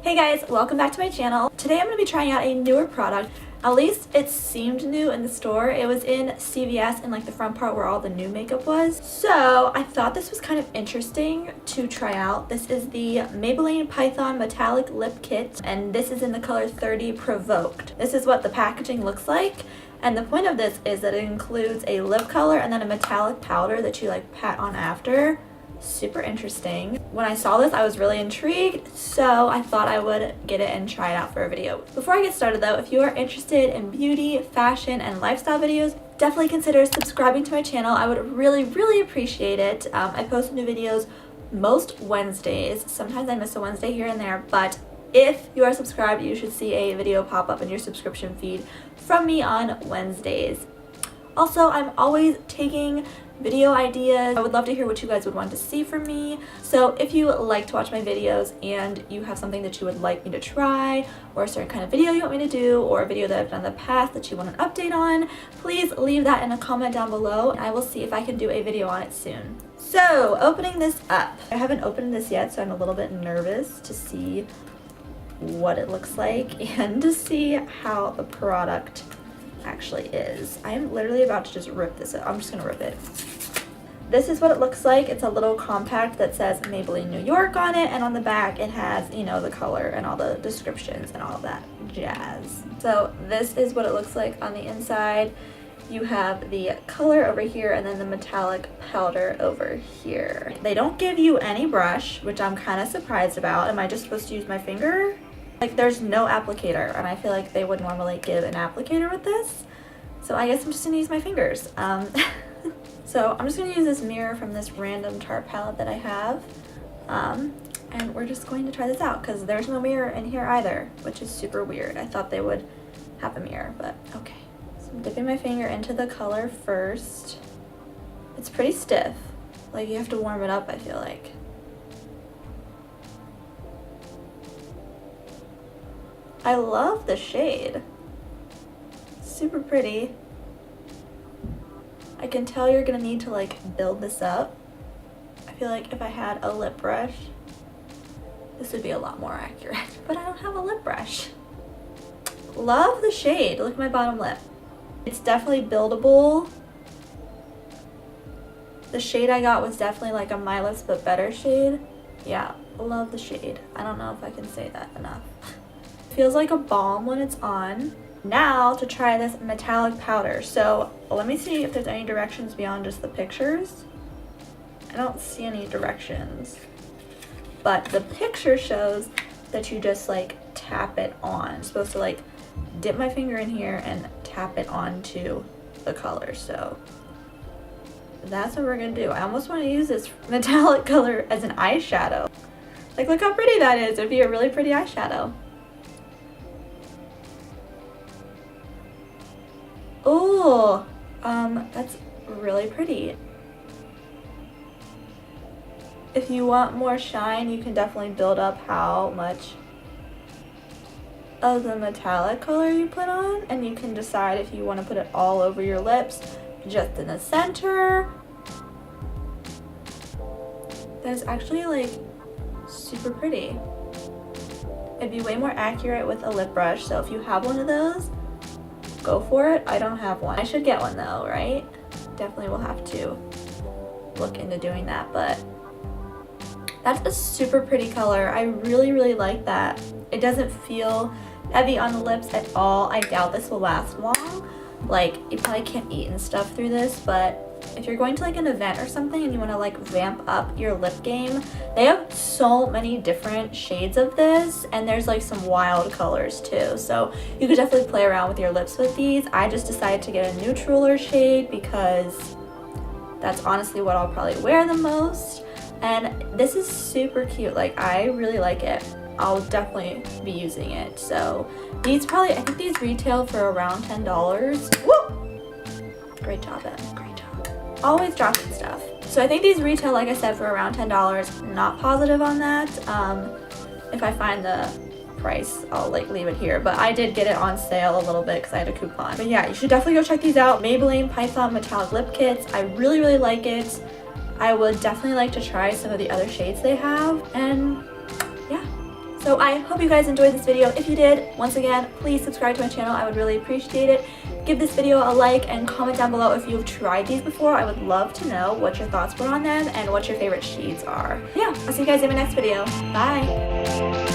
Hey guys, welcome back to my channel. Today I'm going to be trying out a newer product. At least it seemed new in the store. It was in CVS in like the front part where all the new makeup was. So I thought this was kind of interesting to try out. This is the Maybelline Python Metallic Lip Kit, and this is in the color 30 Provoked. This is what the packaging looks like. And the point of this is that it includes a lip color and then a metallic powder that you like pat on after. Super interesting. When I saw this, I was really intrigued, so I thought I would get it and try it out for a video. Before I get started though, if you are interested in beauty, fashion, and lifestyle videos, definitely consider subscribing to my channel. I would really appreciate it. I post new videos most Wednesdays. Sometimes I miss a Wednesday here and there, but if you are subscribed, you should see a video pop up in your subscription feed from me on Wednesdays. Also, I'm always taking video ideas. I would love to hear what you guys would want to see from me. So if you like to watch my videos and you have something that you would like me to try, or a certain kind of video you want me to do, or a video that I've done in the past that you want an update on, please leave that in a comment down below and I will see if I can do a video on it soon. So opening this up. I haven't opened this yet, so I'm a little bit nervous to see what it looks like and to see how the product actually is. I'm literally about to just rip this up. I'm just gonna rip it. This is what it looks like. It's a little compact that says Maybelline New York on it, and on the back it has, you know, the color and all the descriptions and all that jazz. So this is what it looks like on the inside. You have the color over here and then the metallic powder over here. They don't give you any brush, which I'm kind of surprised about. Am I just supposed to use my finger? Like, there's no applicator, and I feel like they would normally give an applicator with this. So I guess I'm just gonna use my fingers. So I'm just gonna use this mirror from this random Tarte palette that I have. And we're just going to try this out because there's no mirror in here either, which is super weird. I thought they would have a mirror, but okay. So I'm dipping my finger into the color first. It's pretty stiff. Like, you have to warm it up, I feel like. I love the shade. Super pretty. I can tell you're gonna need to like build this up. I feel like if I had a lip brush, this would be a lot more accurate, but I don't have a lip brush. Love the shade. Look at my bottom lip. It's definitely buildable. The shade I got was definitely like a My Lips But Better shade. Yeah, love the shade. I don't know if I can say that enough. Feels like a balm when it's on. Now to try this metallic powder. So let me see if there's any directions beyond just the pictures. I don't see any directions, but the picture shows that you just like tap it on. I'm supposed to like dip my finger in here and tap it onto the color. So that's what we're gonna do. I almost want to use this metallic color as an eyeshadow. Like, look how pretty that is. It'd be a really pretty eyeshadow. Oh, that's really pretty. If you want more shine, you can definitely build up how much of the metallic color you put on, and you can decide if you want to put it all over your lips, just in the center. That's actually like super pretty. It'd be way more accurate with a lip brush, so if you have one of those, go for it. I don't have one. I should get one though, right? Definitely will have to look into doing that, but that's a super pretty color. I really like that. It doesn't feel heavy on the lips at all. I doubt this will last long. Like, you probably can't eat and stuff through this, but if you're going to like an event or something and you want to like vamp up your lip game, they have so many different shades of this, and there's like some wild colors too, so you could definitely play around with your lips with these. I just decided to get a neutraler shade because that's honestly what I'll probably wear the most, and this is super cute. Like, I really like it. I'll definitely be using it. So these probably, I think these retail for around $10. Woo! Great job, Em. Great job. Always dropping stuff. So I think these retail, like I said, for around $10. Not positive on that. If I find the price, I'll like leave it here, but I did get it on sale a little bit because I had a coupon. But yeah, you should definitely go check these out. Maybelline Python Metallic Lip Kits. I really like it. I would definitely like to try some of the other shades they have, and yeah. So I hope you guys enjoyed this video. If you did, once again, please subscribe to my channel. I would really appreciate it. Give this video a like and comment down below if you've tried these before. I would love to know what your thoughts were on them and what your favorite shades are. Yeah, I'll see you guys in my next video. Bye!